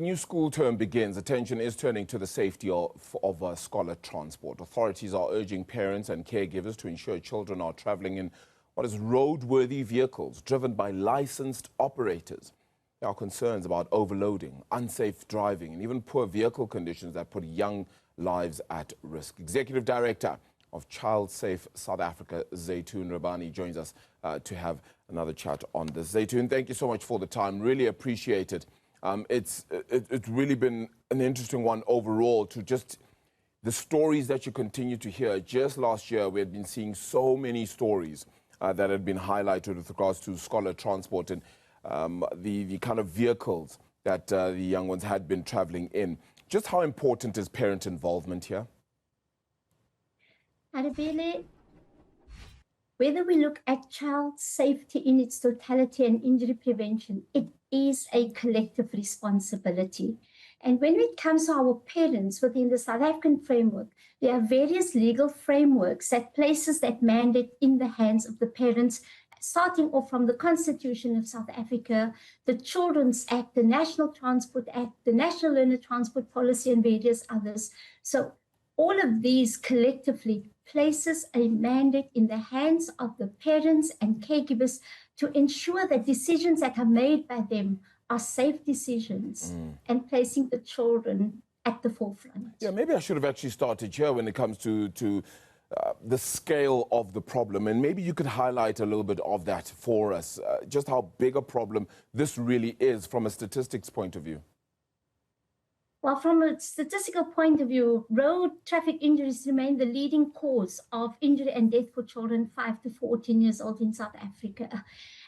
New school term begins. Attention is turning to the safety of scholar transport. Authorities are urging parents and caregivers to ensure children are traveling in what is roadworthy vehicles driven by licensed operators. There are concerns about overloading, unsafe driving, and even poor vehicle conditions that put young lives at risk. Executive Director of Child Safe South Africa, Zaytoon Rabani, joins us to have another chat on this. Zaytoon, thank you so much for the time. Really appreciate it. It's really been an interesting one overall, to just the stories that you continue to hear. Just last year, we had been seeing so many stories that had been highlighted with regards to scholar transport and the kind of vehicles that the young ones had been traveling in. Just how important is parent involvement here? Adebele, whether we look at child safety in its totality and injury prevention, it is a collective responsibility. And when it comes to our parents within the South African framework, there are various legal frameworks that places that mandate in the hands of the parents, starting off from the Constitution of South Africa, the Children's Act, the National Transport Act, the National Learner Transport Policy, and various others. So all of these collectively places a mandate in the hands of the parents and caregivers to ensure that decisions that are made by them are safe decisions and placing the children at the forefront. Yeah, maybe I should have actually started here when it comes to the scale of the problem, and maybe you could highlight a little bit of that for us, just how big a problem this really is from a statistics point of view. Well, from a statistical point of view, road traffic injuries remain the leading cause of injury and death for children 5 to 14 years old in South Africa.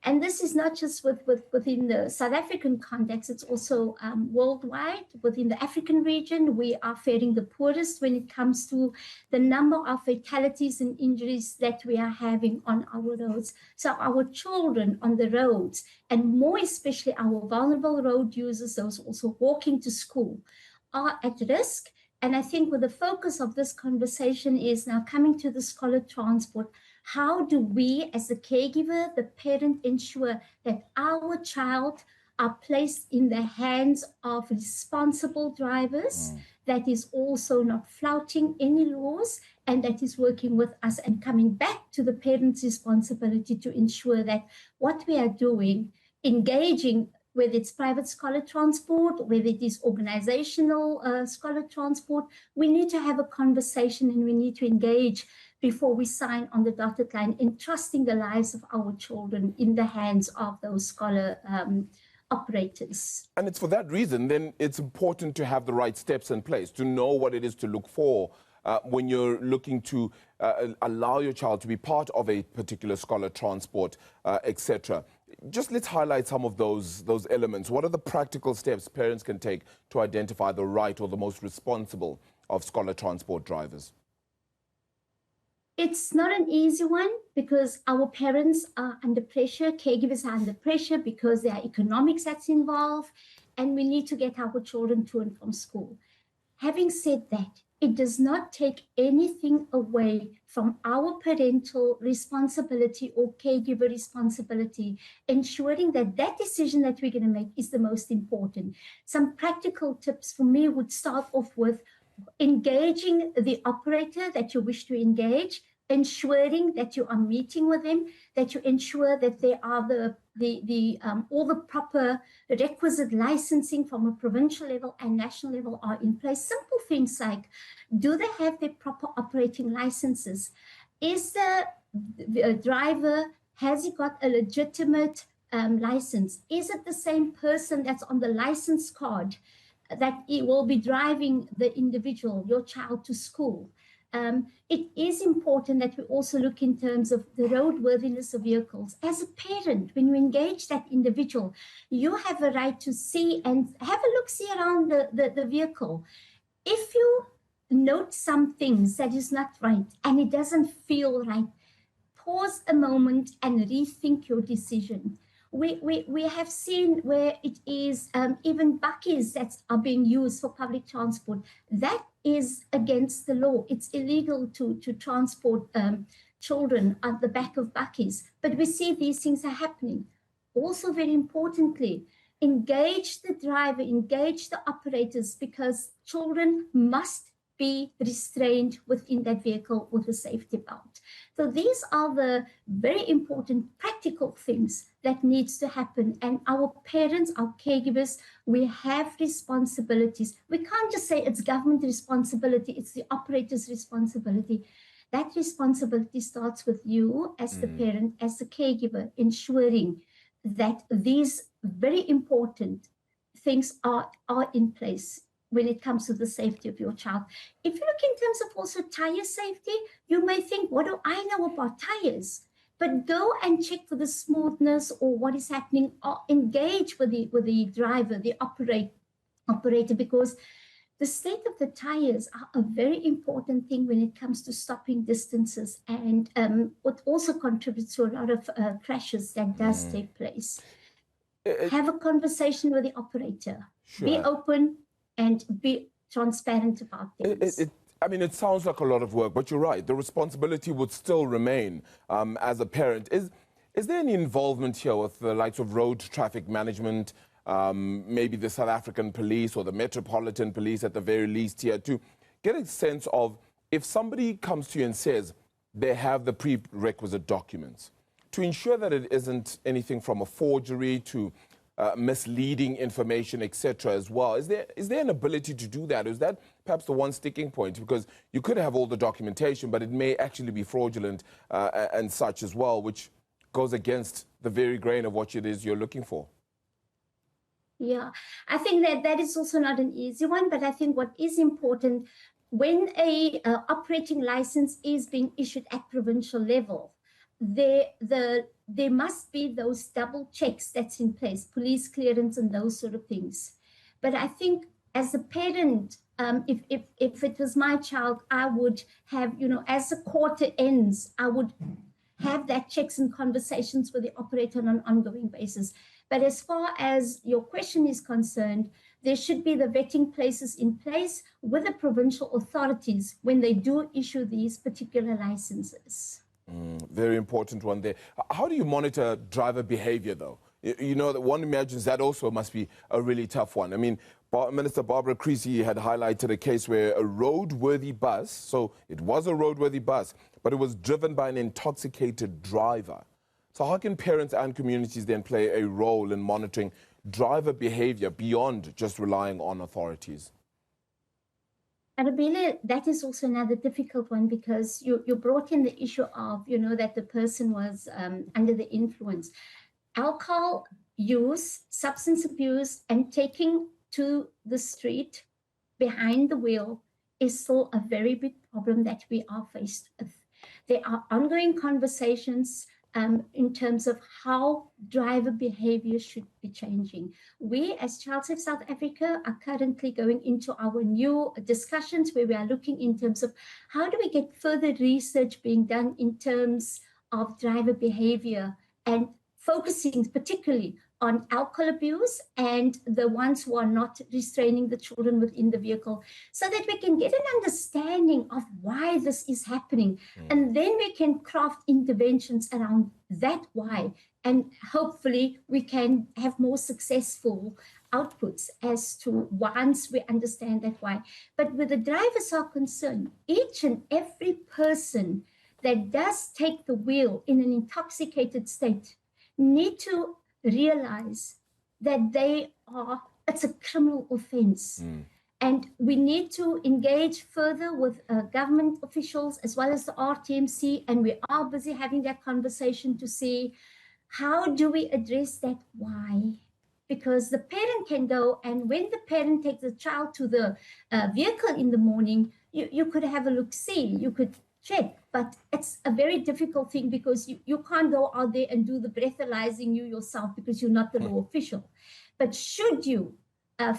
And this is not just within the South African context, it's also worldwide. Within the African region, we are faring the poorest when it comes to the number of fatalities and injuries that we are having on our roads. So our children on the roads, and more especially our vulnerable road users, those also walking to school, are at risk. And I think with the focus of this conversation is now coming to the scholar transport. How do we, as the caregiver, the parent, ensure that our child are placed in the hands of responsible drivers that is also not flouting any laws and that is working with us, and coming back to the parent's responsibility to ensure that what we are doing, engaging, whether it's private scholar transport, whether it is organizational scholar transport, we need to have a conversation and we need to engage before we sign on the dotted line, entrusting the lives of our children in the hands of those scholar operators. And it's for that reason, then it's important to have the right steps in place, to know what it is to look for when you're looking to allow your child to be part of a particular scholar transport, etc. Just let's highlight some of those elements. What are the practical steps parents can take to identify the right or the most responsible of scholar transport drivers? It's not an easy one because our parents are under pressure, caregivers are under pressure because there are economics that's involved, and we need to get our children to and from school. Having said that, it does not take anything away from our parental responsibility or caregiver responsibility, ensuring that that decision that we're going to make is the most important. Some practical tips for me would start off with engaging the operator that you wish to engage, ensuring that you are meeting with them, that you ensure that there are all the proper requisite licensing from a provincial level and national level are in place. Simple things like, do they have their proper operating licenses? Is the driver, has he got a legitimate license? Is it the same person that's on the license card that it will be driving the individual, your child, to school? It is important that we also look in terms of the roadworthiness of vehicles. As a parent, when you engage that individual, you have a right to see and have a look-see around the vehicle. If you note some things that is not right and it doesn't feel right, pause a moment and rethink your decision. We have seen where it is even bakkies that are being used for public transport. That is against the law. It's illegal to transport children at the back of bakkies. But we see these things are happening. Also, very importantly, engage the driver, engage the operators, because children must be restrained within that vehicle with a safety belt. So these are the very important practical things that needs to happen. And our parents, our caregivers, we have responsibilities. We can't just say it's government responsibility, it's the operator's responsibility. That responsibility starts with you as the parent, as the caregiver, ensuring that these very important things are in place when it comes to the safety of your child. If you look in terms of also tire safety, you may think, what do I know about tires? But go and check for the smoothness or what is happening, or engage with the driver, the operator, because the state of the tires are a very important thing when it comes to stopping distances, and what also contributes to a lot of crashes that does take place. Have a conversation with the operator. Sure. Be open and be transparent about things. I mean, it sounds like a lot of work, but you're right. The responsibility would still remain as a parent. Is there any involvement here with the likes of road traffic management, maybe the South African police or the Metropolitan Police at the very least here, to get a sense of, if somebody comes to you and says they have the prerequisite documents, to ensure that it isn't anything from a forgery to misleading information, etc. as well? Is there an ability to do that? Is that perhaps the one sticking point? Because you could have all the documentation, but it may actually be fraudulent and such as well, which goes against the very grain of what it is you're looking for. Yeah, I think that is also not an easy one, but I think what is important, when a operating license is being issued at provincial level, there must be those double checks that's in place, police clearance and those sort of things. But I think as a parent, if it was my child, I would have, as the quarter ends, I would have that checks and conversations with the operator on an ongoing basis. But as far as your question is concerned, there should be the vetting places in place with the provincial authorities when they do issue these particular licenses. Very important one there. How do you monitor driver behavior, though? You know, that one imagines that also must be a really tough one. I mean, Minister Barbara Creasy had highlighted a case where a roadworthy bus, so it was a roadworthy bus, but it was driven by an intoxicated driver. So how can parents and communities then play a role in monitoring driver behavior beyond just relying on authorities? Arabella, that is also another difficult one, because you brought in the issue of, that the person was under the influence. Alcohol use, substance abuse, and taking to the street behind the wheel is still a very big problem that we are faced with. There are ongoing conversations in terms of how driver behavior should be changing. We, as Child Safe South Africa, are currently going into our new discussions where we are looking in terms of how do we get further research being done in terms of driver behavior, and focusing particularly on alcohol abuse and the ones who are not restraining the children within the vehicle, so that we can get an understanding of why this is happening. And then we can craft interventions around that why, and hopefully we can have more successful outputs as to once we understand that why. But where the drivers are concerned, each and every person that does take the wheel in an intoxicated state need to realize that it's a criminal offense. And we need to engage further with government officials as well as the RTMC, and we are busy having that conversation to see how do we address that why. Because the parent can go, and when the parent takes the child to the vehicle in the morning, you could have a look-see, you could check, but it's a very difficult thing, because you can't go out there and do the breathalyzing yourself, because you're not the law official. But should you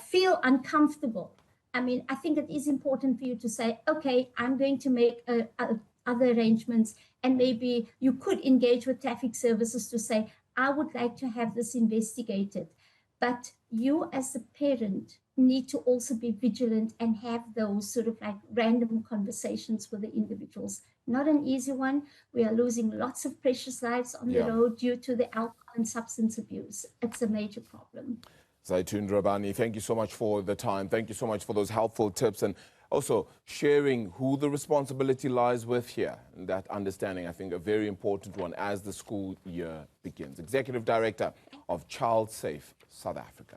feel uncomfortable, I mean, I think it is important for you to say, okay, I'm going to make other arrangements, and maybe you could engage with traffic services to say, I would like to have this investigated. But you as a parent need to also be vigilant and have those sort of like random conversations with the individuals. Not an easy one. We are losing lots of precious lives on the road due to the alcohol and substance abuse. It's a major problem. Zaitun Rabani, thank you so much for the time. Thank you so much for those helpful tips and also sharing who the responsibility lies with here. And that understanding, I think, a very important one as the school year begins. Executive Director of Child Safe South Africa.